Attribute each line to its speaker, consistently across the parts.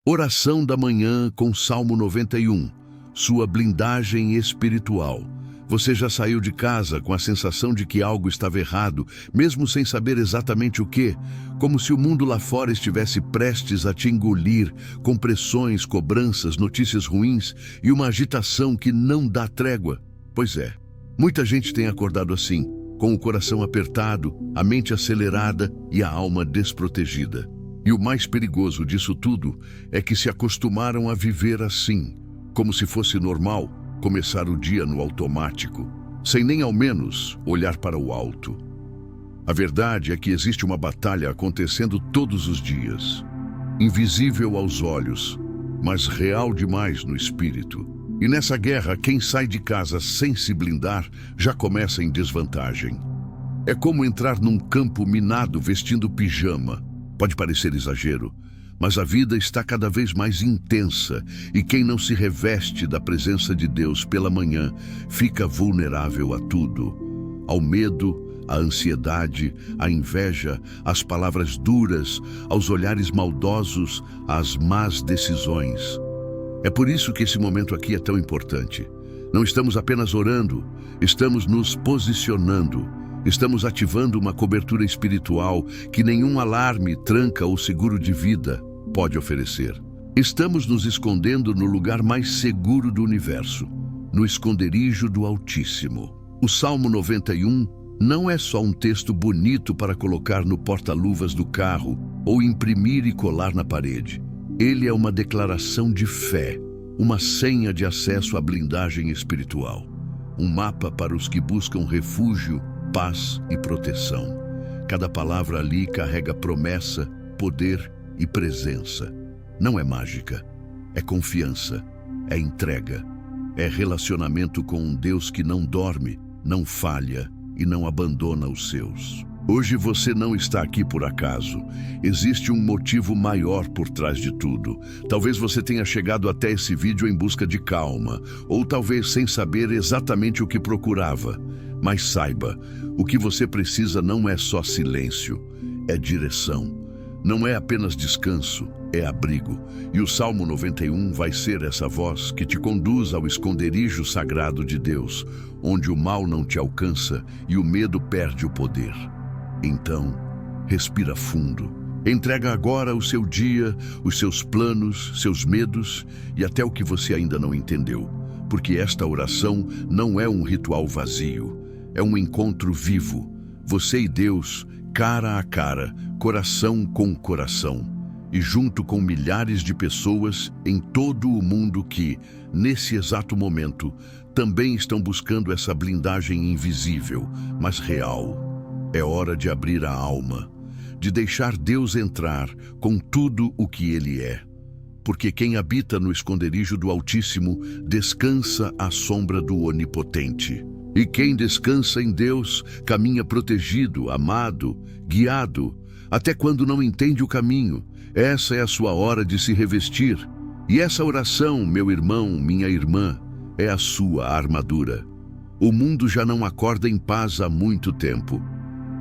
Speaker 1: Oração da manhã com Salmo 91, sua blindagem espiritual. Você já saiu de casa com a sensação de que algo estava errado, mesmo sem saber exatamente o que, como se o mundo lá fora estivesse prestes a te engolir, com pressões, cobranças, notícias ruins e uma agitação que não dá trégua? Pois é, muita gente tem acordado assim, com o coração apertado, a mente acelerada e a alma desprotegida. E o mais perigoso disso tudo é que se acostumaram a viver assim, como se fosse normal começar o dia no automático, sem nem ao menos olhar para o alto. A verdade é que existe uma batalha acontecendo todos os dias, invisível aos olhos, mas real demais no espírito. E nessa guerra, quem sai de casa sem se blindar já começa em desvantagem. É como entrar num campo minado vestindo pijama. Pode parecer exagero, mas a vida está cada vez mais intensa e quem não se reveste da presença de Deus pela manhã fica vulnerável a tudo. Ao medo, à ansiedade, à inveja, às palavras duras, aos olhares maldosos, às más decisões. É por isso que esse momento aqui é tão importante. Não estamos apenas orando, estamos nos posicionando. Estamos ativando uma cobertura espiritual que nenhum alarme, tranca ou seguro de vida pode oferecer. Estamos nos escondendo no lugar mais seguro do universo, no esconderijo do Altíssimo. O Salmo 91 não é só um texto bonito para colocar no porta-luvas do carro ou imprimir e colar na parede. Ele é uma declaração de fé, uma senha de acesso à blindagem espiritual, um mapa para os que buscam refúgio, paz e proteção. Cada palavra ali carrega promessa, poder e presença. Não é mágica, é confiança, é entrega, é relacionamento com um Deus que não dorme, não falha e não abandona os seus. Hoje você não está aqui por acaso. Existe um motivo maior por trás de tudo. Talvez você tenha chegado até esse vídeo em busca de calma, ou talvez sem saber exatamente o que procurava. Mas saiba, o que você precisa não é só silêncio, é direção. Não é apenas descanso, é abrigo. E o Salmo 91 vai ser essa voz que te conduz ao esconderijo sagrado de Deus, onde o mal não te alcança e o medo perde o poder. Então, respira fundo. Entrega agora o seu dia, os seus planos, seus medos e até o que você ainda não entendeu. Porque esta oração não é um ritual vazio. É um encontro vivo, você e Deus, cara a cara, coração com coração, e junto com milhares de pessoas em todo o mundo que, nesse exato momento, também estão buscando essa blindagem invisível, mas real. É hora de abrir a alma, de deixar Deus entrar com tudo o que Ele é. Porque quem habita no esconderijo do Altíssimo descansa à sombra do Onipotente. E quem descansa em Deus caminha protegido, amado, guiado, até quando não entende o caminho. Essa é a sua hora de se revestir. E essa oração, meu irmão, minha irmã, é a sua armadura. O mundo já não acorda em paz há muito tempo.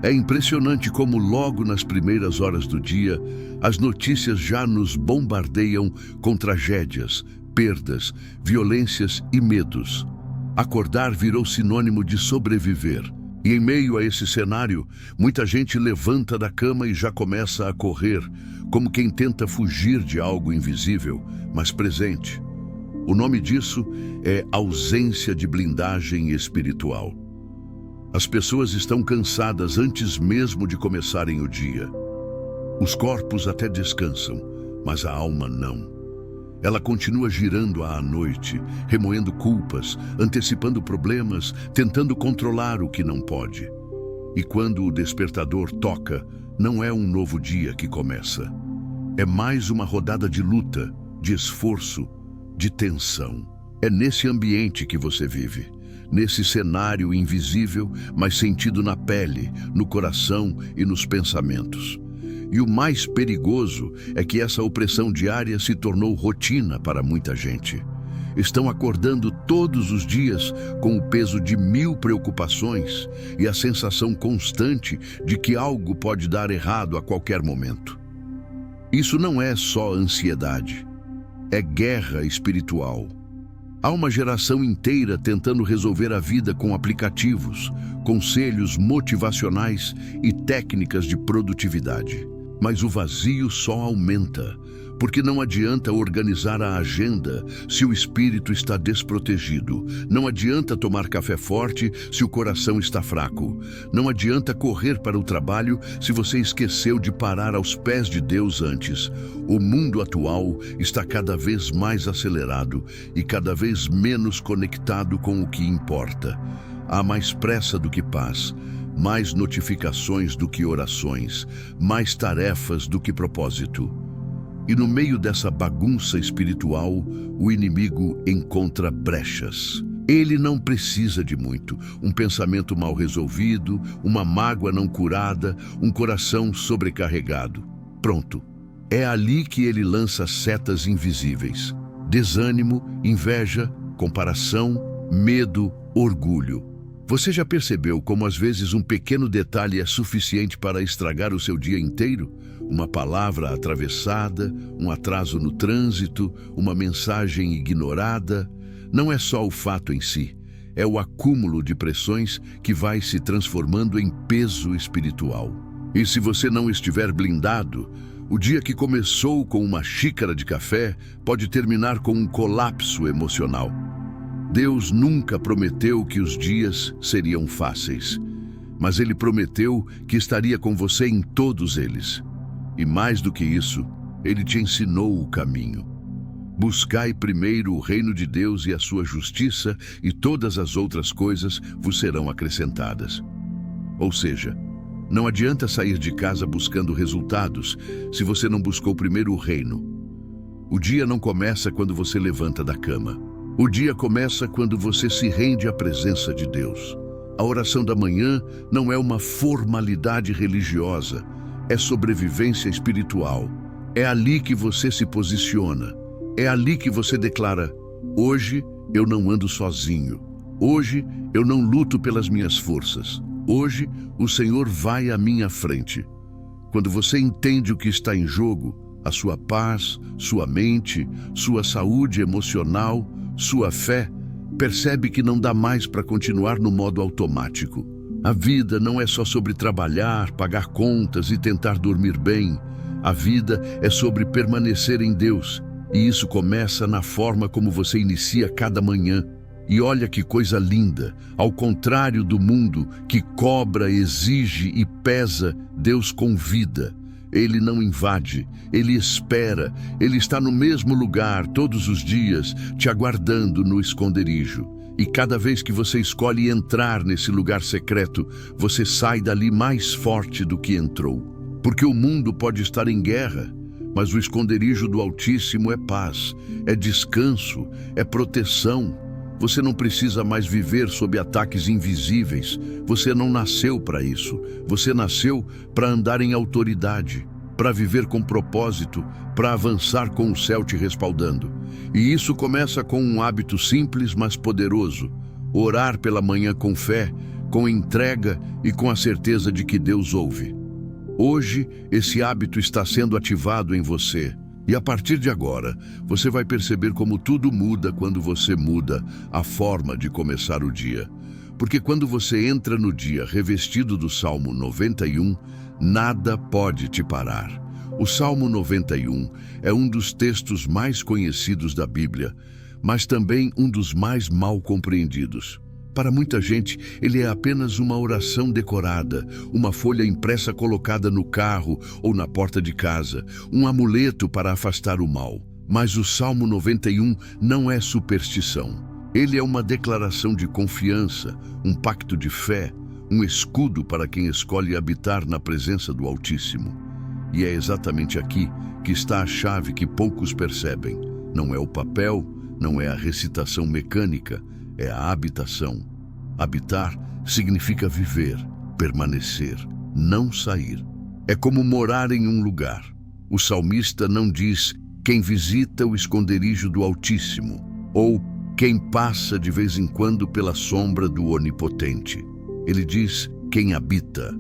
Speaker 1: É impressionante como logo nas primeiras horas do dia, as notícias já nos bombardeiam com tragédias, perdas, violências e medos. Acordar virou sinônimo de sobreviver. E em meio a esse cenário, muita gente levanta da cama e já começa a correr, como quem tenta fugir de algo invisível, mas presente. O nome disso é ausência de blindagem espiritual. As pessoas estão cansadas antes mesmo de começarem o dia. Os corpos até descansam, mas a alma não. Ela continua girando à noite, remoendo culpas, antecipando problemas, tentando controlar o que não pode. E quando o despertador toca, não é um novo dia que começa. É mais uma rodada de luta, de esforço, de tensão. É nesse ambiente que você vive, nesse cenário invisível, mas sentido na pele, no coração e nos pensamentos. E o mais perigoso é que essa opressão diária se tornou rotina para muita gente. Estão acordando todos os dias com o peso de 1000 preocupações e a sensação constante de que algo pode dar errado a qualquer momento. Isso não é só ansiedade, é guerra espiritual. Há uma geração inteira tentando resolver a vida com aplicativos, conselhos motivacionais e técnicas de produtividade. Mas o vazio só aumenta, porque não adianta organizar a agenda se o espírito está desprotegido. Não adianta tomar café forte se o coração está fraco. Não adianta correr para o trabalho se você esqueceu de parar aos pés de Deus antes. O mundo atual está cada vez mais acelerado e cada vez menos conectado com o que importa. Há mais pressa do que paz, mais notificações do que orações, mais tarefas do que propósito. E no meio dessa bagunça espiritual, o inimigo encontra brechas. Ele não precisa de muito: um pensamento mal resolvido, uma mágoa não curada, um coração sobrecarregado. Pronto. É ali que ele lança setas invisíveis: desânimo, inveja, comparação, medo, orgulho. Você já percebeu como às vezes um pequeno detalhe é suficiente para estragar o seu dia inteiro? Uma palavra atravessada, um atraso no trânsito, uma mensagem ignorada. Não é só o fato em si, é o acúmulo de pressões que vai se transformando em peso espiritual. E se você não estiver blindado, o dia que começou com uma xícara de café pode terminar com um colapso emocional. Deus nunca prometeu que os dias seriam fáceis, mas Ele prometeu que estaria com você em todos eles. E mais do que isso, Ele te ensinou o caminho. Buscai primeiro o reino de Deus e a sua justiça, e todas as outras coisas vos serão acrescentadas. Ou seja, não adianta sair de casa buscando resultados se você não buscou primeiro o reino. O dia não começa quando você levanta da cama. O dia começa quando você se rende à presença de Deus. A oração da manhã não é uma formalidade religiosa, é sobrevivência espiritual. É ali que você se posiciona. É ali que você declara: hoje eu não ando sozinho. Hoje eu não luto pelas minhas forças. Hoje o Senhor vai à minha frente. Quando você entende o que está em jogo, a sua paz, sua mente, sua saúde emocional, sua fé, percebe que não dá mais para continuar no modo automático. A vida não é só sobre trabalhar, pagar contas e tentar dormir bem. A vida é sobre permanecer em Deus. E isso começa na forma como você inicia cada manhã. E olha que coisa linda, ao contrário do mundo que cobra, exige e pesa, Deus convida. Ele não invade, Ele espera, Ele está no mesmo lugar todos os dias, te aguardando no esconderijo. E cada vez que você escolhe entrar nesse lugar secreto, você sai dali mais forte do que entrou. Porque o mundo pode estar em guerra, mas o esconderijo do Altíssimo é paz, é descanso, é proteção. Você não precisa mais viver sob ataques invisíveis. Você não nasceu para isso. Você nasceu para andar em autoridade, para viver com propósito, para avançar com o céu te respaldando. E isso começa com um hábito simples, mas poderoso: orar pela manhã com fé, com entrega e com a certeza de que Deus ouve. Hoje, esse hábito está sendo ativado em você. E a partir de agora, você vai perceber como tudo muda quando você muda a forma de começar o dia. Porque quando você entra no dia revestido do Salmo 91, nada pode te parar. O Salmo 91 é um dos textos mais conhecidos da Bíblia, mas também um dos mais mal compreendidos. Para muita gente, ele é apenas uma oração decorada, uma folha impressa colocada no carro ou na porta de casa, um amuleto para afastar o mal. Mas o Salmo 91 não é superstição. Ele é uma declaração de confiança, um pacto de fé, um escudo para quem escolhe habitar na presença do Altíssimo. E é exatamente aqui que está a chave que poucos percebem. Não é o papel, não é a recitação mecânica, é a habitação. Habitar significa viver, permanecer, não sair. É como morar em um lugar. O salmista não diz quem visita o esconderijo do Altíssimo ou quem passa de vez em quando pela sombra do Onipotente. Ele diz quem habita.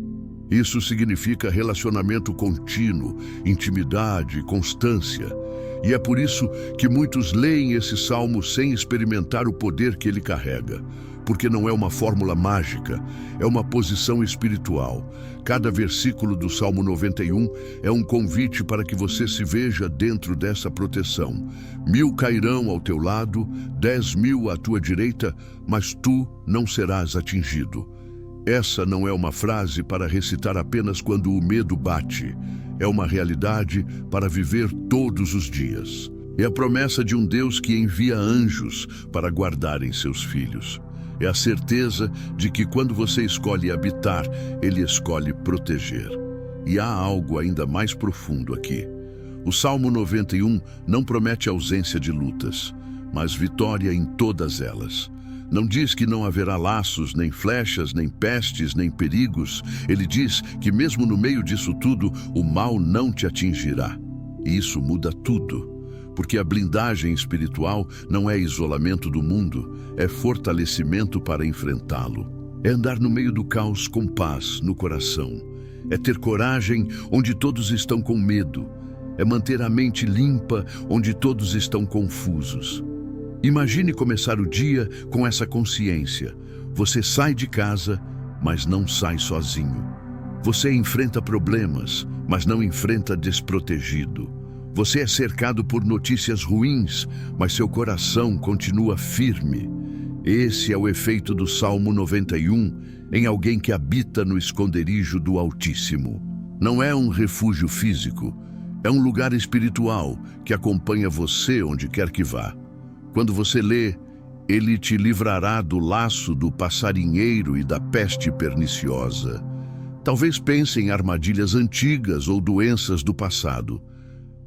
Speaker 1: Isso significa relacionamento contínuo, intimidade, constância. E é por isso que muitos leem esse salmo sem experimentar o poder que ele carrega. Porque não é uma fórmula mágica, é uma posição espiritual. Cada versículo do Salmo 91 é um convite para que você se veja dentro dessa proteção. 1000 cairão ao teu lado, 10.000 à tua direita, mas tu não serás atingido. Essa não é uma frase para recitar apenas quando o medo bate. É uma realidade para viver todos os dias. É a promessa de um Deus que envia anjos para guardarem seus filhos. É a certeza de que quando você escolhe habitar, Ele escolhe proteger. E há algo ainda mais profundo aqui. O Salmo 91 não promete ausência de lutas, mas vitória em todas elas. Não diz que não haverá laços, nem flechas, nem pestes, nem perigos. Ele diz que mesmo no meio disso tudo, o mal não te atingirá. E isso muda tudo. Porque a blindagem espiritual não é isolamento do mundo, é fortalecimento para enfrentá-lo. É andar no meio do caos com paz no coração. É ter coragem onde todos estão com medo. É manter a mente limpa onde todos estão confusos. Imagine começar o dia com essa consciência. Você sai de casa, mas não sai sozinho. Você enfrenta problemas, mas não enfrenta desprotegido. Você é cercado por notícias ruins, mas seu coração continua firme. Esse é o efeito do Salmo 91 em alguém que habita no esconderijo do Altíssimo. Não é um refúgio físico, é um lugar espiritual que acompanha você onde quer que vá. Quando você lê, Ele te livrará do laço do passarinheiro e da peste perniciosa. Talvez pense em armadilhas antigas ou doenças do passado,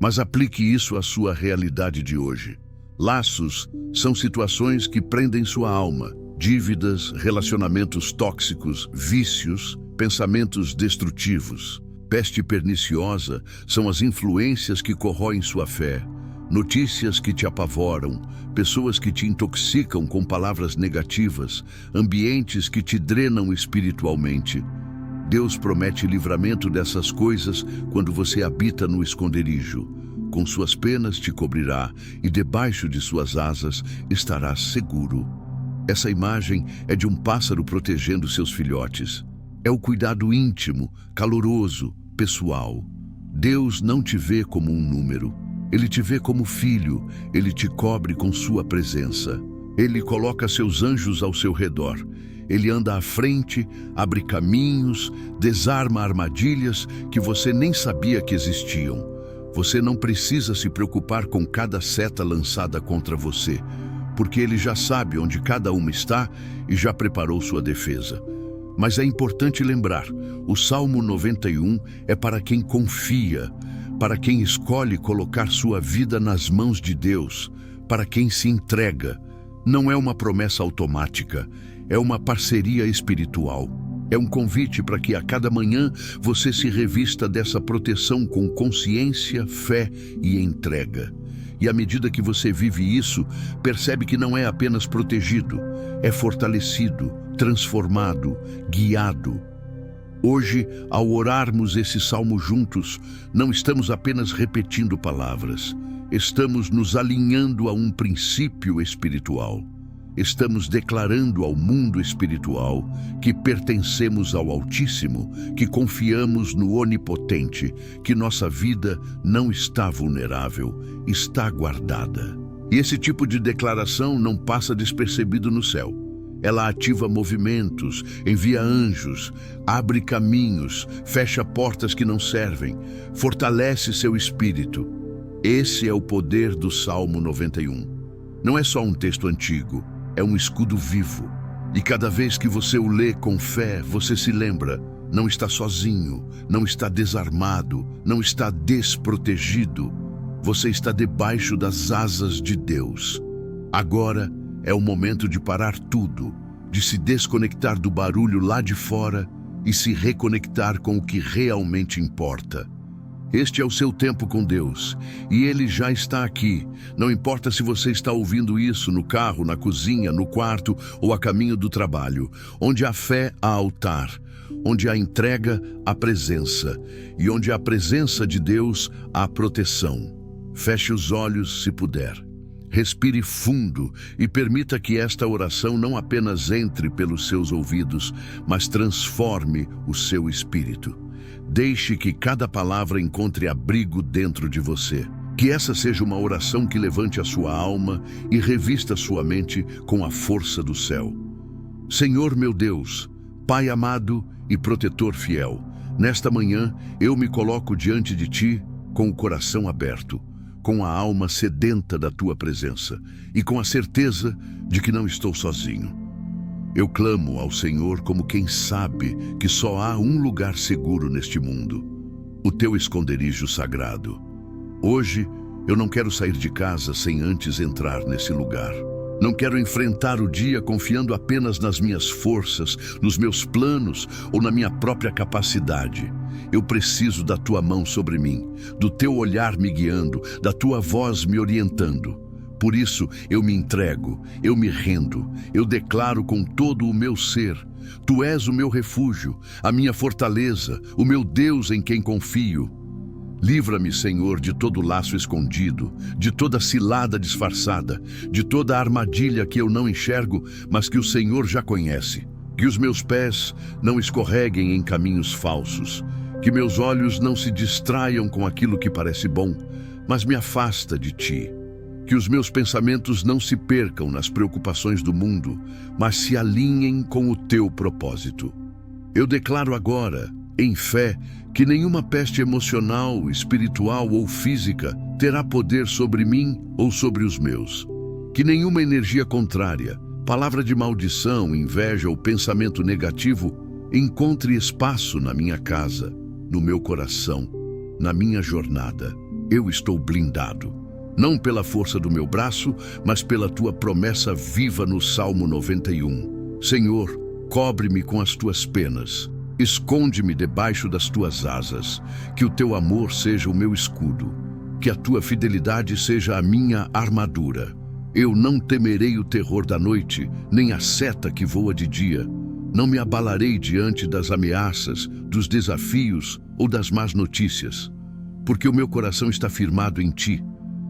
Speaker 1: mas aplique isso à sua realidade de hoje. Laços são situações que prendem sua alma, dívidas, relacionamentos tóxicos, vícios, pensamentos destrutivos. Peste perniciosa são as influências que corroem sua fé, notícias que te apavoram, pessoas que te intoxicam com palavras negativas, ambientes que te drenam espiritualmente. Deus promete livramento dessas coisas quando você habita no esconderijo. Com suas penas te cobrirá e debaixo de suas asas estarás seguro. Essa imagem é de um pássaro protegendo seus filhotes. É o cuidado íntimo, caloroso, pessoal. Deus não te vê como um número. Ele te vê como filho, Ele te cobre com sua presença. Ele coloca seus anjos ao seu redor. Ele anda à frente, abre caminhos, desarma armadilhas que você nem sabia que existiam. Você não precisa se preocupar com cada seta lançada contra você, porque Ele já sabe onde cada uma está e já preparou sua defesa. Mas é importante lembrar, o Salmo 91 é para quem confia, para quem escolhe colocar sua vida nas mãos de Deus, para quem se entrega. Não é uma promessa automática, é uma parceria espiritual. É um convite para que a cada manhã você se revista dessa proteção com consciência, fé e entrega. E à medida que você vive isso, percebe que não é apenas protegido, é fortalecido, transformado, guiado. Hoje, ao orarmos esse salmo juntos, não estamos apenas repetindo palavras, estamos nos alinhando a um princípio espiritual. Estamos declarando ao mundo espiritual que pertencemos ao Altíssimo, que confiamos no Onipotente, que nossa vida não está vulnerável, está guardada. E esse tipo de declaração não passa despercebido no céu. Ela ativa movimentos, envia anjos, abre caminhos, fecha portas que não servem, fortalece seu espírito. Esse é o poder do Salmo 91. Não é só um texto antigo, é um escudo vivo. E cada vez que você o lê com fé, você se lembra, não está sozinho, não está desarmado, não está desprotegido. Você está debaixo das asas de Deus. Agora é o momento de parar tudo, de se desconectar do barulho lá de fora e se reconectar com o que realmente importa. Este é o seu tempo com Deus, e Ele já está aqui. Não importa se você está ouvindo isso no carro, na cozinha, no quarto ou a caminho do trabalho. Onde há fé, há altar. onde há entrega, há presença, e onde há presença de Deus, há proteção. Feche os olhos se puder. Respire fundo e permita que esta oração não apenas entre pelos seus ouvidos, mas transforme o seu espírito. Deixe que cada palavra encontre abrigo dentro de você. Que essa seja uma oração que levante a sua alma e revista sua mente com a força do céu. Senhor meu Deus, Pai amado e protetor fiel, nesta manhã eu me coloco diante de Ti com o coração aberto, com a alma sedenta da Tua presença e com a certeza de que não estou sozinho. Eu clamo ao Senhor como quem sabe que só há um lugar seguro neste mundo, o Teu esconderijo sagrado. Hoje, eu não quero sair de casa sem antes entrar nesse lugar. Não quero enfrentar o dia confiando apenas nas minhas forças, nos meus planos ou na minha própria capacidade. Eu preciso da Tua mão sobre mim, do Teu olhar me guiando, da Tua voz me orientando. Por isso, eu me entrego, eu me rendo, eu declaro com todo o meu ser: Tu és o meu refúgio, a minha fortaleza, o meu Deus em quem confio. Livra-me, Senhor, de todo laço escondido, de toda cilada disfarçada, de toda armadilha que eu não enxergo, mas que o Senhor já conhece. Que os meus pés não escorreguem em caminhos falsos, que meus olhos não se distraiam com aquilo que parece bom, mas me afasta de Ti. Que os meus pensamentos não se percam nas preocupações do mundo, mas se alinhem com o Teu propósito. Eu declaro agora, em fé, que nenhuma peste emocional, espiritual ou física terá poder sobre mim ou sobre os meus. Que nenhuma energia contrária, palavra de maldição, inveja ou pensamento negativo encontre espaço na minha casa, no meu coração, na minha jornada. Eu estou blindado, não pela força do meu braço, mas pela Tua promessa viva no Salmo 91. Senhor, cobre-me com as Tuas penas. Esconde-me debaixo das Tuas asas, que o Teu amor seja o meu escudo, que a Tua fidelidade seja a minha armadura. Eu não temerei o terror da noite, nem a seta que voa de dia. Não me abalarei diante das ameaças, dos desafios ou das más notícias, porque o meu coração está firmado em Ti.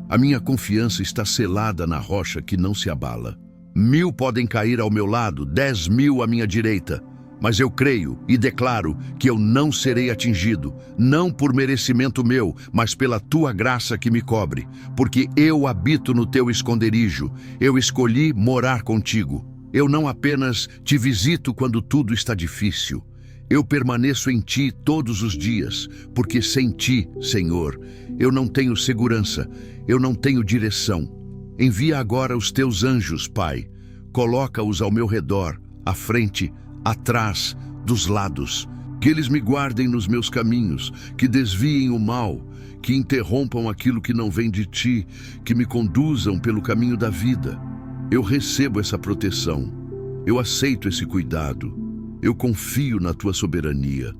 Speaker 1: A minha confiança está selada na rocha que não se abala. 1000 podem cair ao meu lado, 10.000 à minha direita, mas eu creio e declaro que eu não serei atingido, não por merecimento meu, mas pela Tua graça que me cobre, porque eu habito no Teu esconderijo, eu escolhi morar contigo. Eu não apenas te visito quando tudo está difícil, eu permaneço em Ti todos os dias, porque sem Ti, Senhor, eu não tenho segurança, eu não tenho direção. Envia agora os Teus anjos, Pai, coloca-os ao meu redor, à frente, atrás, dos lados, que eles me guardem nos meus caminhos, que desviem o mal, que interrompam aquilo que não vem de Ti, que me conduzam pelo caminho da vida. Eu recebo essa proteção, eu aceito esse cuidado, eu confio na Tua soberania.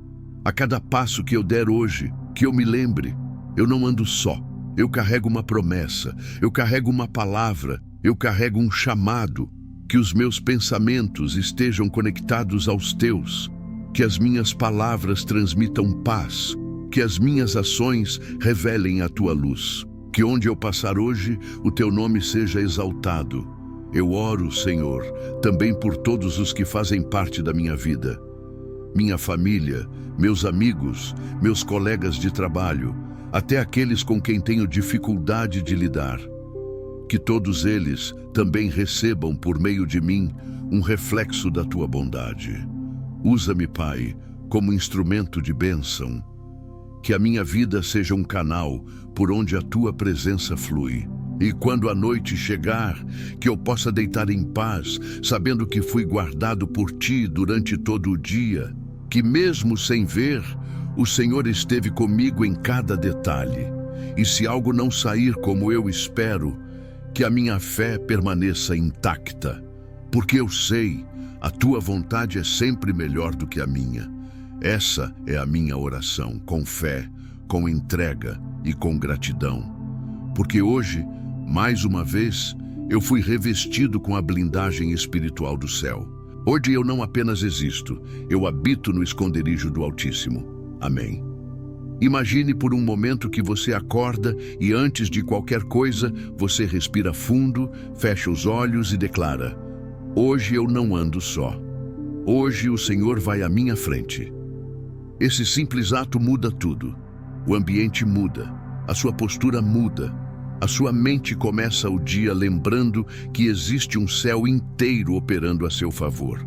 Speaker 1: A cada passo que eu der hoje, que eu me lembre, eu não ando só, eu carrego uma promessa, eu carrego uma palavra, eu carrego um chamado. Que os meus pensamentos estejam conectados aos Teus, que as minhas palavras transmitam paz, que as minhas ações revelem a Tua luz, que onde eu passar hoje, o Teu nome seja exaltado. Eu oro, Senhor, também por todos os que fazem parte da minha vida, minha família, meus amigos, meus colegas de trabalho, até aqueles com quem tenho dificuldade de lidar. Que todos eles também recebam por meio de mim um reflexo da Tua bondade. Usa-me, Pai, como instrumento de bênção. Que a minha vida seja um canal por onde a Tua presença flui. E quando a noite chegar, que eu possa deitar em paz, sabendo que fui guardado por Ti durante todo o dia. Que mesmo sem ver, o Senhor esteve comigo em cada detalhe. E se algo não sair como eu espero, que a minha fé permaneça intacta, porque eu sei, a Tua vontade é sempre melhor do que a minha. Essa é a minha oração, com fé, com entrega e com gratidão. Porque hoje, mais uma vez, eu fui revestido com a blindagem espiritual do céu. Hoje eu não apenas existo, eu habito no esconderijo do Altíssimo. Amém. Imagine por um momento que você acorda e antes de qualquer coisa, você respira fundo, fecha os olhos e declara: hoje eu não ando só. Hoje o Senhor vai à minha frente. Esse simples ato muda tudo. O ambiente muda, a sua postura muda, a sua mente começa o dia lembrando que existe um céu inteiro operando a seu favor.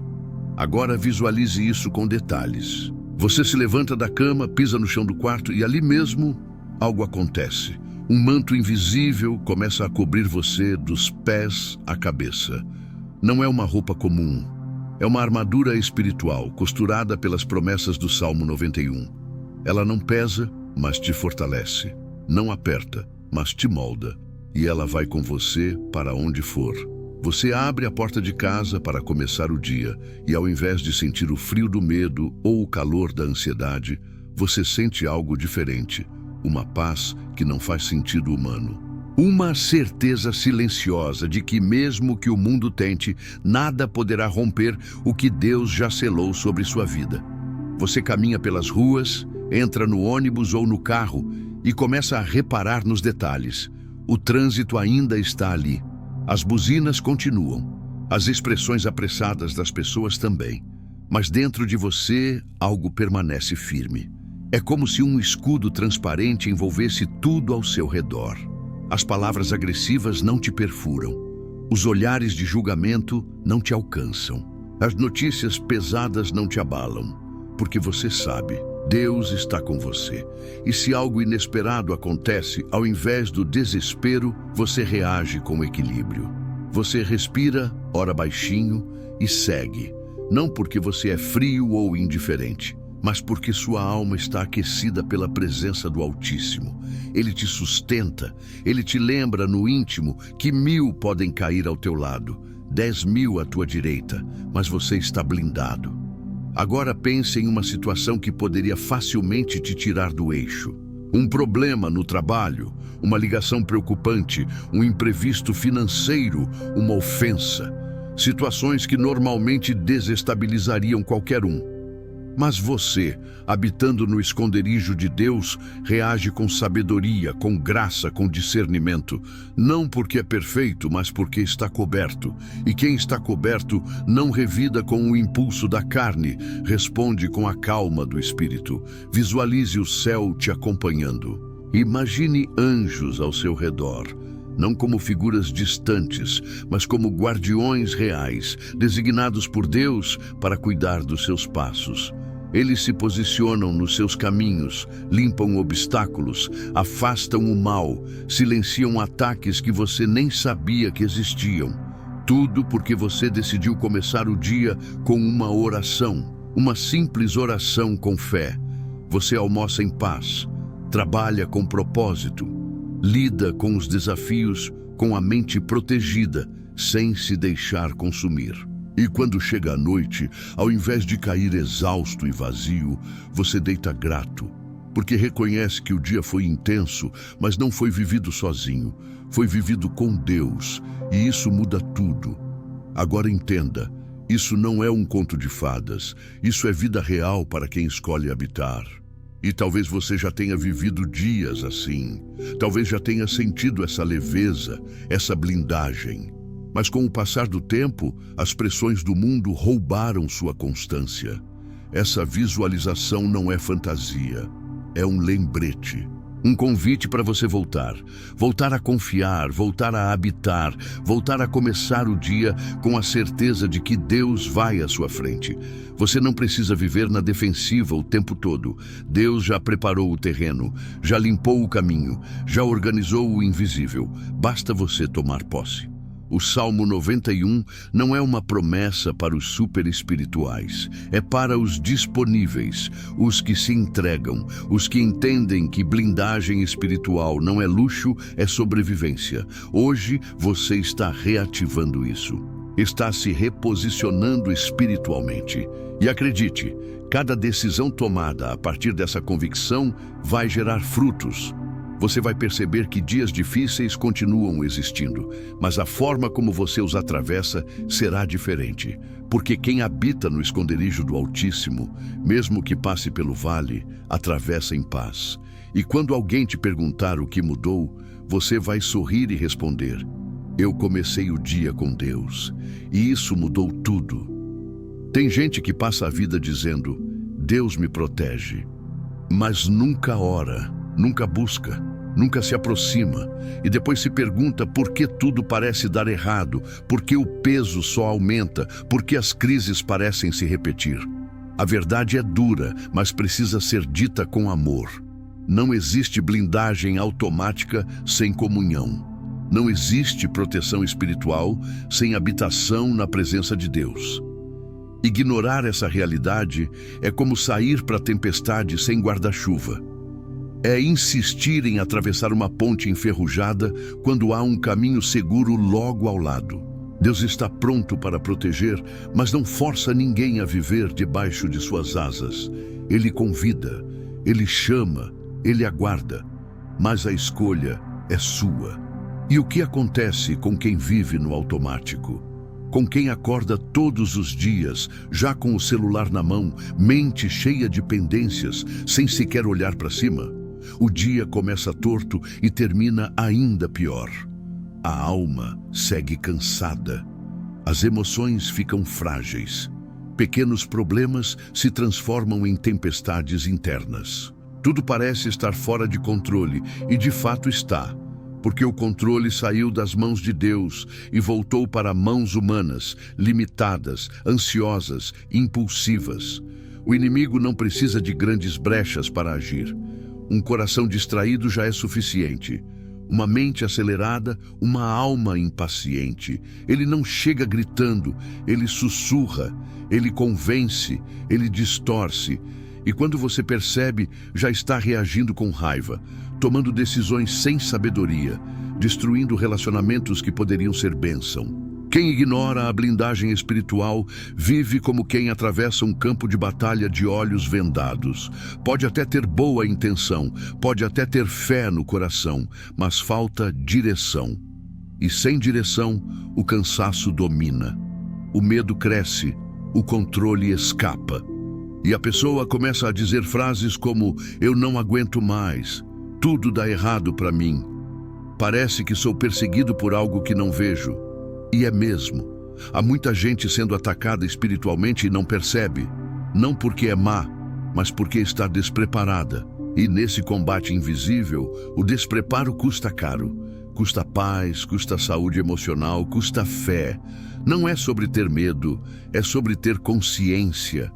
Speaker 1: Agora visualize isso com detalhes. Você se levanta da cama, pisa no chão do quarto e ali mesmo algo acontece. Um manto invisível começa a cobrir você dos pés à cabeça. Não é uma roupa comum, é uma armadura espiritual costurada pelas promessas do Salmo 91. Ela não pesa, mas te fortalece. Não aperta, mas te molda. E ela vai com você para onde for. Você abre a porta de casa para começar o dia e, ao invés de sentir o frio do medo ou o calor da ansiedade, você sente algo diferente, uma paz que não faz sentido humano. Uma certeza silenciosa de que, mesmo que o mundo tente, nada poderá romper o que Deus já selou sobre sua vida. Você caminha pelas ruas, entra no ônibus ou no carro e começa a reparar nos detalhes. O trânsito ainda está ali. As buzinas continuam, as expressões apressadas das pessoas também, mas dentro de você algo permanece firme. É como se um escudo transparente envolvesse tudo ao seu redor. As palavras agressivas não te perfuram, os olhares de julgamento não te alcançam, as notícias pesadas não te abalam, porque você sabe, Deus está com você. E se algo inesperado acontece, ao invés do desespero, você reage com equilíbrio. Você respira, ora baixinho e segue. Não porque você é frio ou indiferente, mas porque sua alma está aquecida pela presença do Altíssimo. Ele te sustenta, ele te lembra no íntimo que 1000 podem cair ao teu lado, 10.000 à tua direita, mas você está blindado. Agora pense em uma situação que poderia facilmente te tirar do eixo. Um problema no trabalho, uma ligação preocupante, um imprevisto financeiro, uma ofensa. Situações que normalmente desestabilizariam qualquer um. Mas você, habitando no esconderijo de Deus, reage com sabedoria, com graça, com discernimento. Não porque é perfeito, mas porque está coberto. E quem está coberto não revida com o impulso da carne, responde com a calma do Espírito. Visualize o céu te acompanhando. Imagine anjos ao seu redor. Não como figuras distantes, mas como guardiões reais, designados por Deus para cuidar dos seus passos. Eles se posicionam nos seus caminhos, limpam obstáculos, afastam o mal, silenciam ataques que você nem sabia que existiam. Tudo porque você decidiu começar o dia com uma oração, uma simples oração com fé. Você almoça em paz, trabalha com propósito, lida com os desafios com a mente protegida, sem se deixar consumir. E quando chega a noite, ao invés de cair exausto e vazio, você deita grato, porque reconhece que o dia foi intenso, mas não foi vivido sozinho, foi vivido com Deus, e isso muda tudo. Agora entenda, isso não é um conto de fadas, isso é vida real para quem escolhe habitar. E talvez você já tenha vivido dias assim, talvez já tenha sentido essa leveza, essa blindagem. Mas com o passar do tempo, as pressões do mundo roubaram sua constância. Essa visualização não é fantasia, é um lembrete. Um convite para você voltar a confiar, voltar a habitar, voltar a começar o dia com a certeza de que Deus vai à sua frente. Você não precisa viver na defensiva o tempo todo. Deus já preparou o terreno, já limpou o caminho, já organizou o invisível. Basta você tomar posse. O Salmo 91 não é uma promessa para os super-espirituais, é para os disponíveis, os que se entregam, os que entendem que blindagem espiritual não é luxo, é sobrevivência. Hoje você está reativando isso, está se reposicionando espiritualmente. E acredite, cada decisão tomada a partir dessa convicção vai gerar frutos. Você vai perceber que dias difíceis continuam existindo, mas a forma como você os atravessa será diferente. Porque quem habita no esconderijo do Altíssimo, mesmo que passe pelo vale, atravessa em paz. E quando alguém te perguntar o que mudou, você vai sorrir e responder: eu comecei o dia com Deus, e isso mudou tudo. Tem gente que passa a vida dizendo: Deus me protege, mas nunca ora, nunca busca, nunca se aproxima, e depois se pergunta por que tudo parece dar errado, por que o peso só aumenta, por que as crises parecem se repetir. A verdade é dura, mas precisa ser dita com amor. Não existe blindagem automática sem comunhão. Não existe proteção espiritual sem habitação na presença de Deus. Ignorar essa realidade é como sair para a tempestade sem guarda-chuva. É insistir em atravessar uma ponte enferrujada quando há um caminho seguro logo ao lado. Deus está pronto para proteger, mas não força ninguém a viver debaixo de suas asas. Ele convida, ele chama, ele aguarda, mas a escolha é sua. E o que acontece com quem vive no automático? Com quem acorda todos os dias, já com o celular na mão, mente cheia de pendências, sem sequer olhar para cima? O dia começa torto e termina ainda pior. A alma segue cansada. As emoções ficam frágeis. Pequenos problemas se transformam em tempestades internas. Tudo parece estar fora de controle, e de fato está. Porque o controle saiu das mãos de Deus e voltou para mãos humanas, limitadas, ansiosas, impulsivas. O inimigo não precisa de grandes brechas para agir. Um coração distraído já é suficiente. Uma mente acelerada, uma alma impaciente. Ele não chega gritando, ele sussurra, ele convence, ele distorce. E quando você percebe, já está reagindo com raiva, tomando decisões sem sabedoria, destruindo relacionamentos que poderiam ser bênção. Quem ignora a blindagem espiritual vive como quem atravessa um campo de batalha de olhos vendados. Pode até ter boa intenção, pode até ter fé no coração, mas falta direção. E sem direção, o cansaço domina. O medo cresce, o controle escapa. E a pessoa começa a dizer frases como: eu não aguento mais, tudo dá errado para mim. Parece que sou perseguido por algo que não vejo. E é mesmo. Há muita gente sendo atacada espiritualmente e não percebe. Não porque é má, mas porque está despreparada. E nesse combate invisível, o despreparo custa caro. Custa paz, custa saúde emocional, custa fé. Não é sobre ter medo, é sobre ter consciência.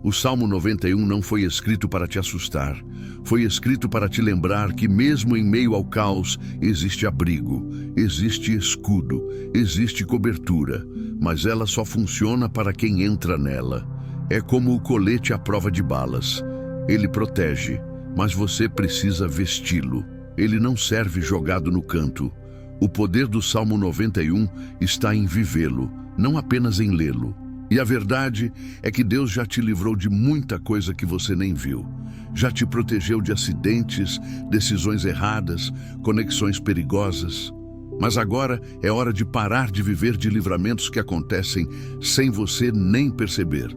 Speaker 1: O Salmo 91 não foi escrito para te assustar. Foi escrito para te lembrar que mesmo em meio ao caos existe abrigo, existe escudo, existe cobertura, mas ela só funciona para quem entra nela. É como o colete à prova de balas. Ele protege, mas você precisa vesti-lo. Ele não serve jogado no canto. O poder do Salmo 91 está em vivê-lo, não apenas em lê-lo. E a verdade é que Deus já te livrou de muita coisa que você nem viu. Já te protegeu de acidentes, decisões erradas, conexões perigosas. Mas agora é hora de parar de viver de livramentos que acontecem sem você nem perceber.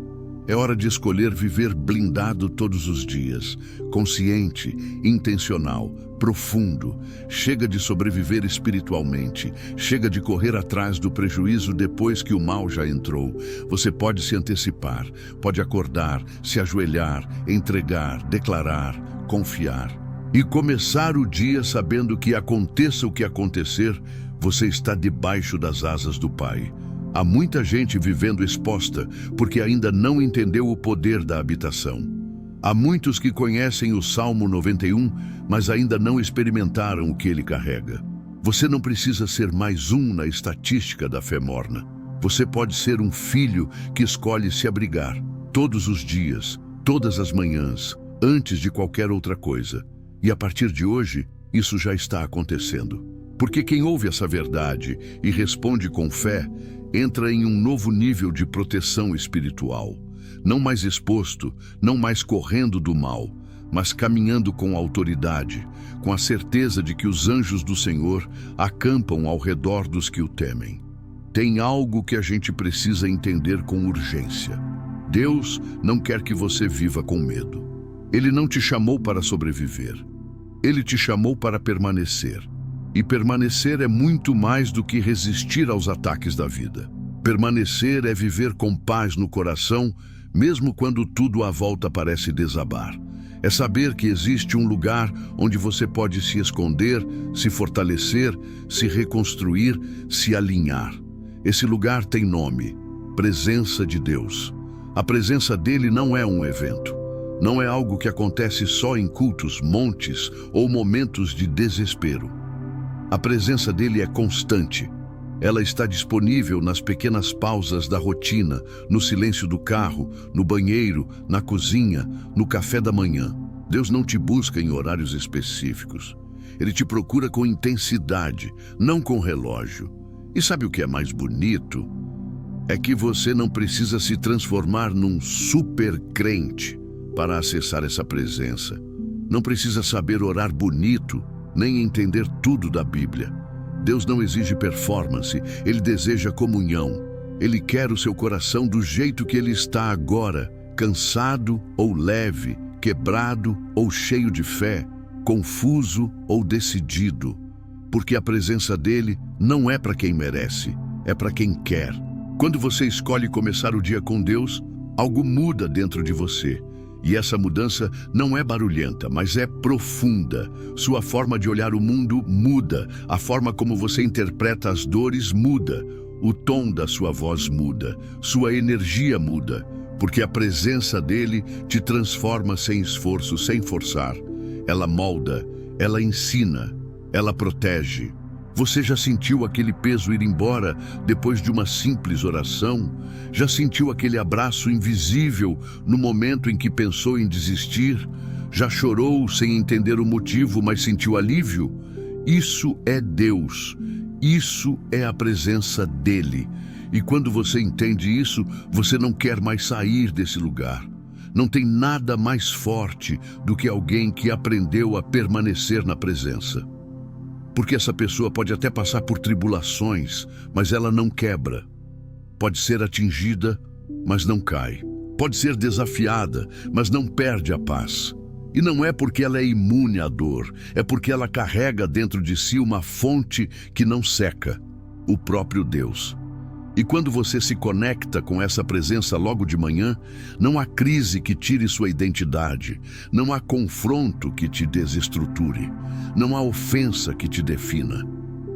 Speaker 1: É hora de escolher viver blindado todos os dias, consciente, intencional, profundo. Chega de sobreviver espiritualmente, chega de correr atrás do prejuízo depois que o mal já entrou. Você pode se antecipar, pode acordar, se ajoelhar, entregar, declarar, confiar. E começar o dia sabendo que aconteça o que acontecer, você está debaixo das asas do Pai. Há muita gente vivendo exposta porque ainda não entendeu o poder da habitação. Há muitos que conhecem o Salmo 91, mas ainda não experimentaram o que ele carrega. Você não precisa ser mais um na estatística da fé morna. Você pode ser um filho que escolhe se abrigar todos os dias, todas as manhãs, antes de qualquer outra coisa. E a partir de hoje, isso já está acontecendo. Porque quem ouve essa verdade e responde com fé, entra em um novo nível de proteção espiritual. Não mais exposto, não mais correndo do mal, mas caminhando com autoridade, com a certeza de que os anjos do Senhor acampam ao redor dos que o temem. Tem algo que a gente precisa entender com urgência. Deus não quer que você viva com medo. Ele não te chamou para sobreviver. Ele te chamou para permanecer. E permanecer é muito mais do que resistir aos ataques da vida. Permanecer é viver com paz no coração, mesmo quando tudo à volta parece desabar. É saber que existe um lugar onde você pode se esconder, se fortalecer, se reconstruir, se alinhar. Esse lugar tem nome: presença de Deus. A presença dele não é um evento. Não é algo que acontece só em cultos, montes ou momentos de desespero. A presença dele é constante. Ela está disponível nas pequenas pausas da rotina, no silêncio do carro, no banheiro, na cozinha, no café da manhã. Deus não te busca em horários específicos. Ele te procura com intensidade, não com relógio. E sabe o que é mais bonito? É que você não precisa se transformar num super crente para acessar essa presença. Não precisa saber orar bonito, nem entender tudo da Bíblia. Deus não exige performance, Ele deseja comunhão. Ele quer o seu coração do jeito que ele está agora, cansado ou leve, quebrado ou cheio de fé, confuso ou decidido. Porque a presença dele não é para quem merece, é para quem quer. Quando você escolhe começar o dia com Deus, algo muda dentro de você. E essa mudança não é barulhenta, mas é profunda. Sua forma de olhar o mundo muda, a forma como você interpreta as dores muda, o tom da sua voz muda, sua energia muda, porque a presença dele te transforma sem esforço, sem forçar. Ela molda, ela ensina, ela protege. Você já sentiu aquele peso ir embora depois de uma simples oração? Já sentiu aquele abraço invisível no momento em que pensou em desistir? Já chorou sem entender o motivo, mas sentiu alívio? Isso é Deus. Isso é a presença dele. E quando você entende isso, você não quer mais sair desse lugar. Não tem nada mais forte do que alguém que aprendeu a permanecer na presença. Porque essa pessoa pode até passar por tribulações, mas ela não quebra. Pode ser atingida, mas não cai. Pode ser desafiada, mas não perde a paz. E não é porque ela é imune à dor, é porque ela carrega dentro de si uma fonte que não seca, o próprio Deus. E quando você se conecta com essa presença logo de manhã, não há crise que tire sua identidade, não há confronto que te desestruture, não há ofensa que te defina.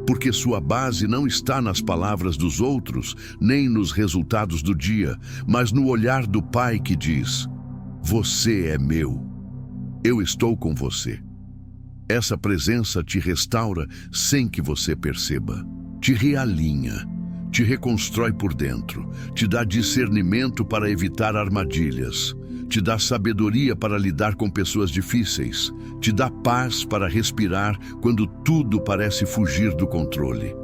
Speaker 1: Porque sua base não está nas palavras dos outros, nem nos resultados do dia, mas no olhar do Pai que diz: você é meu, eu estou com você. Essa presença te restaura sem que você perceba, te realinha, te reconstrói por dentro, te dá discernimento para evitar armadilhas, te dá sabedoria para lidar com pessoas difíceis, te dá paz para respirar quando tudo parece fugir do controle.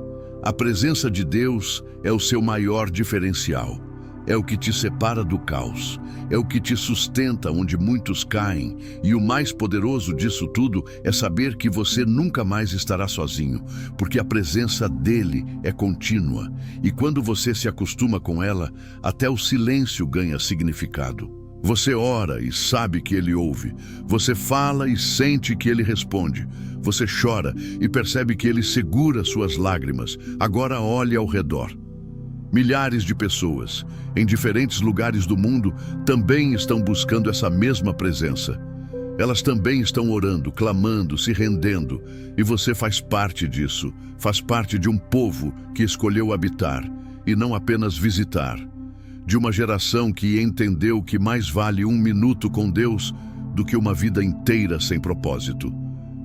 Speaker 1: A presença de Deus é o seu maior diferencial. É o que te separa do caos, é o que te sustenta onde muitos caem, e o mais poderoso disso tudo é saber que você nunca mais estará sozinho, porque a presença dele é contínua, e quando você se acostuma com ela, até o silêncio ganha significado. Você ora e sabe que ele ouve, você fala e sente que ele responde, você chora e percebe que ele segura suas lágrimas. Agora olhe ao redor. Milhares de pessoas, em diferentes lugares do mundo, também estão buscando essa mesma presença. Elas também estão orando, clamando, se rendendo, e você faz parte disso, faz parte de um povo que escolheu habitar, e não apenas visitar. De uma geração que entendeu que mais vale um minuto com Deus do que uma vida inteira sem propósito.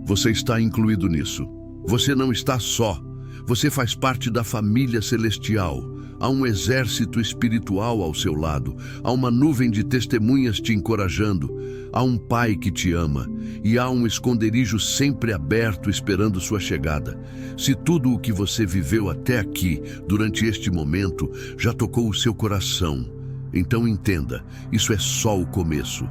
Speaker 1: Você está incluído nisso. Você não está só. Você faz parte da família celestial. Há um exército espiritual ao seu lado. Há uma nuvem de testemunhas te encorajando. Há um Pai que te ama. E há um esconderijo sempre aberto esperando sua chegada. Se tudo o que você viveu até aqui, durante este momento, já tocou o seu coração, então entenda, isso é só o começo.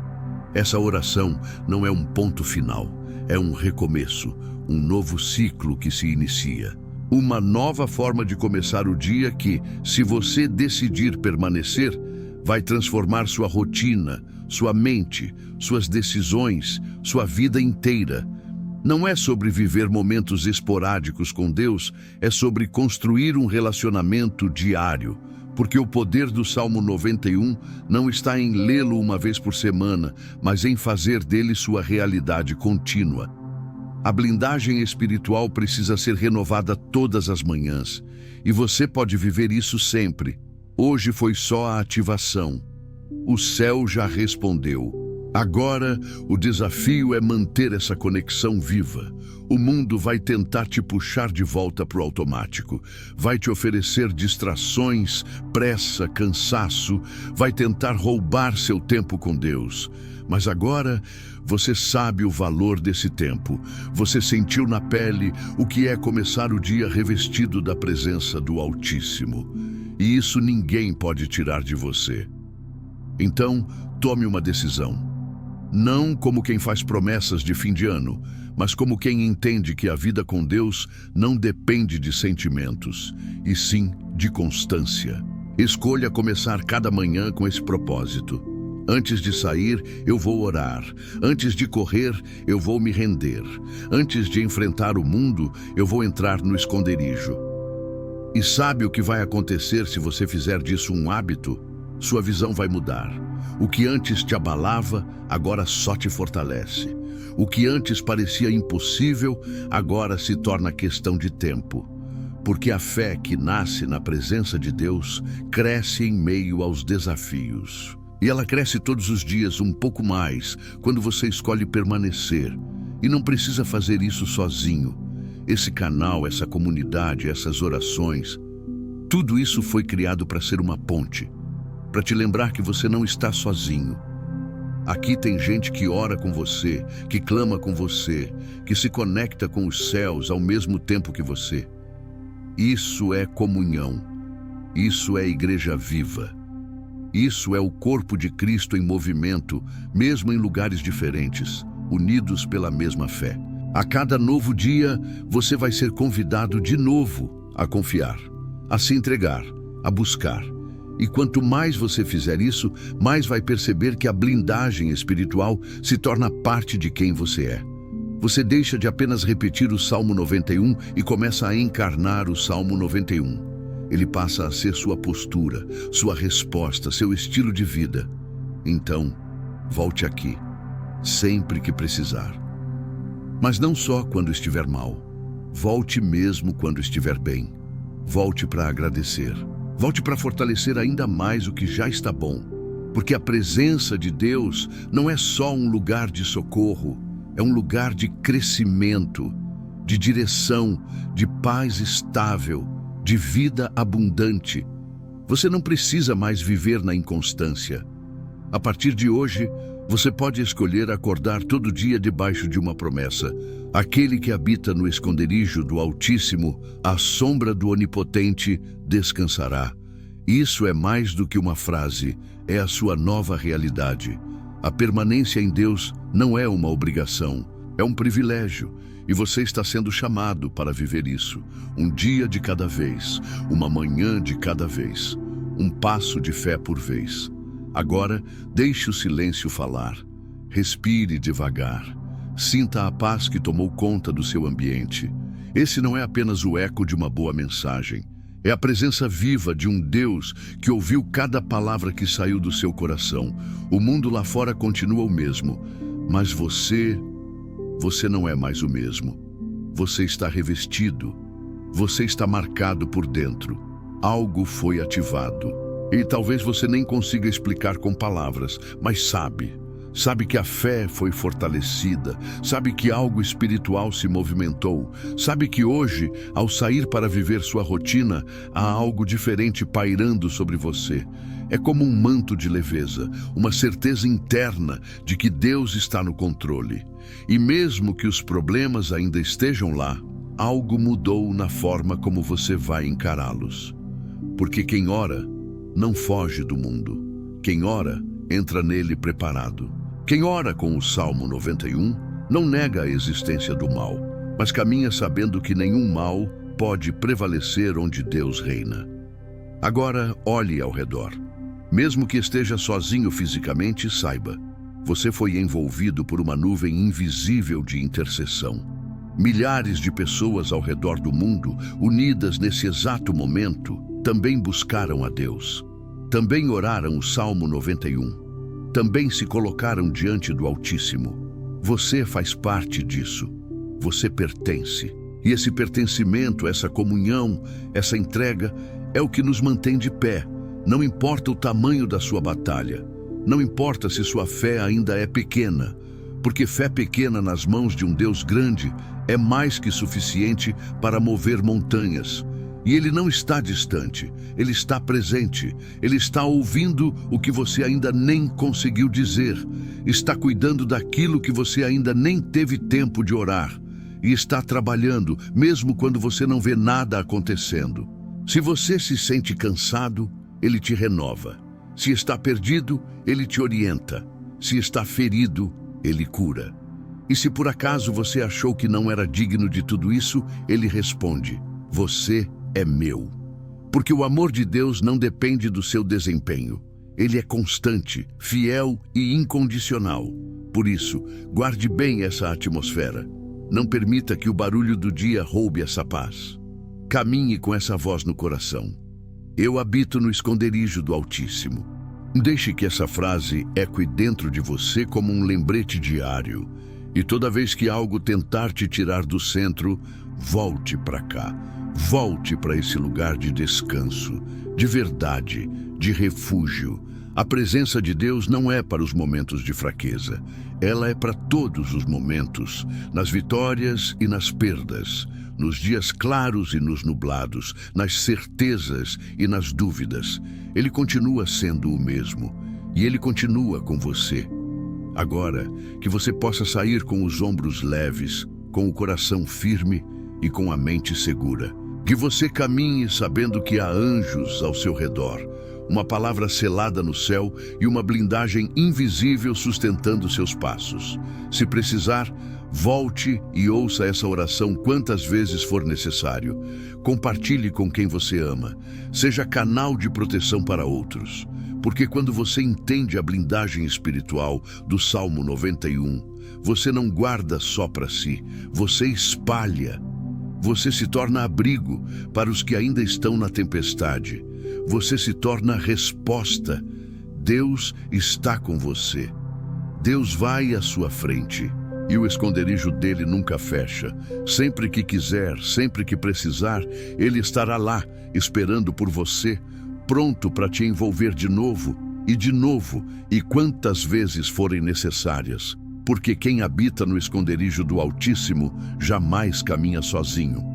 Speaker 1: Essa oração não é um ponto final, é um recomeço, um novo ciclo que se inicia. Uma nova forma de começar o dia que, se você decidir permanecer, vai transformar sua rotina, sua mente, suas decisões, sua vida inteira. Não é sobre viver momentos esporádicos com Deus, é sobre construir um relacionamento diário. Porque o poder do Salmo 91 não está em lê-lo uma vez por semana, mas em fazer dele sua realidade contínua. A blindagem espiritual precisa ser renovada todas as manhãs, e você pode viver isso sempre. Hoje foi só a ativação. O céu já respondeu. Agora, o desafio é manter essa conexão viva. O mundo vai tentar te puxar de volta para o automático. Vai te oferecer distrações, pressa, cansaço. Vai tentar roubar seu tempo com Deus. Mas agora, você sabe o valor desse tempo. Você sentiu na pele o que é começar o dia revestido da presença do Altíssimo. E isso ninguém pode tirar de você. Então, tome uma decisão. Não como quem faz promessas de fim de ano, mas como quem entende que a vida com Deus não depende de sentimentos, e sim de constância. Escolha começar cada manhã com esse propósito. Antes de sair, eu vou orar. Antes de correr, eu vou me render. Antes de enfrentar o mundo, eu vou entrar no esconderijo. E sabe o que vai acontecer se você fizer disso um hábito? Sua visão vai mudar. O que antes te abalava, agora só te fortalece. O que antes parecia impossível, agora se torna questão de tempo. Porque a fé que nasce na presença de Deus cresce em meio aos desafios. E ela cresce todos os dias um pouco mais quando você escolhe permanecer. E não precisa fazer isso sozinho. Esse canal, essa comunidade, essas orações, tudo isso foi criado para ser uma ponte. Para te lembrar que você não está sozinho. Aqui tem gente que ora com você, que clama com você, que se conecta com os céus ao mesmo tempo que você. Isso é comunhão. Isso é igreja viva. Isso é o corpo de Cristo em movimento, mesmo em lugares diferentes, unidos pela mesma fé. A cada novo dia, você vai ser convidado de novo a confiar, a se entregar, a buscar. E quanto mais você fizer isso, mais vai perceber que a blindagem espiritual se torna parte de quem você é. Você deixa de apenas repetir o Salmo 91 e começa a encarnar o Salmo 91. Ele passa a ser sua postura, sua resposta, seu estilo de vida. Então, volte aqui, sempre que precisar. Mas não só quando estiver mal. Volte mesmo quando estiver bem. Volte para agradecer. Volte para fortalecer ainda mais o que já está bom, porque a presença de Deus não é só um lugar de socorro, é um lugar de crescimento, de direção, de paz estável, de vida abundante. Você não precisa mais viver na inconstância. A partir de hoje, você pode escolher acordar todo dia debaixo de uma promessa. Aquele que habita no esconderijo do Altíssimo, à sombra do Onipotente, descansará. Isso é mais do que uma frase, é a sua nova realidade. A permanência em Deus não é uma obrigação, é um privilégio. E você está sendo chamado para viver isso. Um dia de cada vez, uma manhã de cada vez, um passo de fé por vez. Agora, deixe o silêncio falar. Respire devagar. Sinta a paz que tomou conta do seu ambiente. Esse não é apenas o eco de uma boa mensagem. É a presença viva de um Deus que ouviu cada palavra que saiu do seu coração. O mundo lá fora continua o mesmo, mas você não é mais o mesmo. Você está revestido. Você está marcado por dentro. Algo foi ativado. E talvez você nem consiga explicar com palavras, mas sabe que a fé foi fortalecida, sabe que algo espiritual se movimentou, sabe que hoje, ao sair para viver sua rotina, há algo diferente pairando sobre você. É como um manto de leveza, uma certeza interna de que Deus está no controle. E mesmo que os problemas ainda estejam lá, algo mudou na forma como você vai encará-los. Porque quem ora não foge do mundo. Quem ora entra nele preparado. Quem ora com o Salmo 91 não nega a existência do mal, mas caminha sabendo que nenhum mal pode prevalecer onde Deus reina. Agora, olhe ao redor. Mesmo que esteja sozinho fisicamente, saiba, você foi envolvido por uma nuvem invisível de intercessão. Milhares de pessoas ao redor do mundo, unidas nesse exato momento, também buscaram a Deus. Também oraram o Salmo 91. Também se colocaram diante do Altíssimo. Você faz parte disso. Você pertence. E esse pertencimento, essa comunhão, essa entrega, é o que nos mantém de pé. Não importa o tamanho da sua batalha. Não importa se sua fé ainda é pequena. Porque fé pequena nas mãos de um Deus grande é mais que suficiente para mover montanhas. E Ele não está distante, Ele está presente, Ele está ouvindo o que você ainda nem conseguiu dizer, está cuidando daquilo que você ainda nem teve tempo de orar, e está trabalhando, mesmo quando você não vê nada acontecendo. Se você se sente cansado, Ele te renova. Se está perdido, Ele te orienta. Se está ferido, Ele cura. E se por acaso você achou que não era digno de tudo isso, Ele responde: você é meu. Porque o amor de Deus não depende do seu desempenho. Ele é constante, fiel e incondicional. Por isso, guarde bem essa atmosfera. Não permita que o barulho do dia roube essa paz. Caminhe com essa voz no coração. Eu habito no esconderijo do Altíssimo. Deixe que essa frase ecoe dentro de você como um lembrete diário. E toda vez que algo tentar te tirar do centro, volte para cá. Volte para esse lugar de descanso, de verdade, de refúgio. A presença de Deus não é para os momentos de fraqueza. Ela é para todos os momentos, nas vitórias e nas perdas, nos dias claros e nos nublados, nas certezas e nas dúvidas. Ele continua sendo o mesmo, e Ele continua com você. Agora, que você possa sair com os ombros leves, com o coração firme e com a mente segura. Que você caminhe sabendo que há anjos ao seu redor, uma palavra selada no céu e uma blindagem invisível sustentando seus passos. Se precisar, volte e ouça essa oração quantas vezes for necessário. Compartilhe com quem você ama. Seja canal de proteção para outros. Porque quando você entende a blindagem espiritual do Salmo 91, você não guarda só para si, você espalha. Você se torna abrigo para os que ainda estão na tempestade. Você se torna resposta. Deus está com você. Deus vai à sua frente. E o esconderijo dele nunca fecha. Sempre que quiser, sempre que precisar, ele estará lá, esperando por você, pronto para te envolver de novo, e quantas vezes forem necessárias. Porque quem habita no esconderijo do Altíssimo jamais caminha sozinho.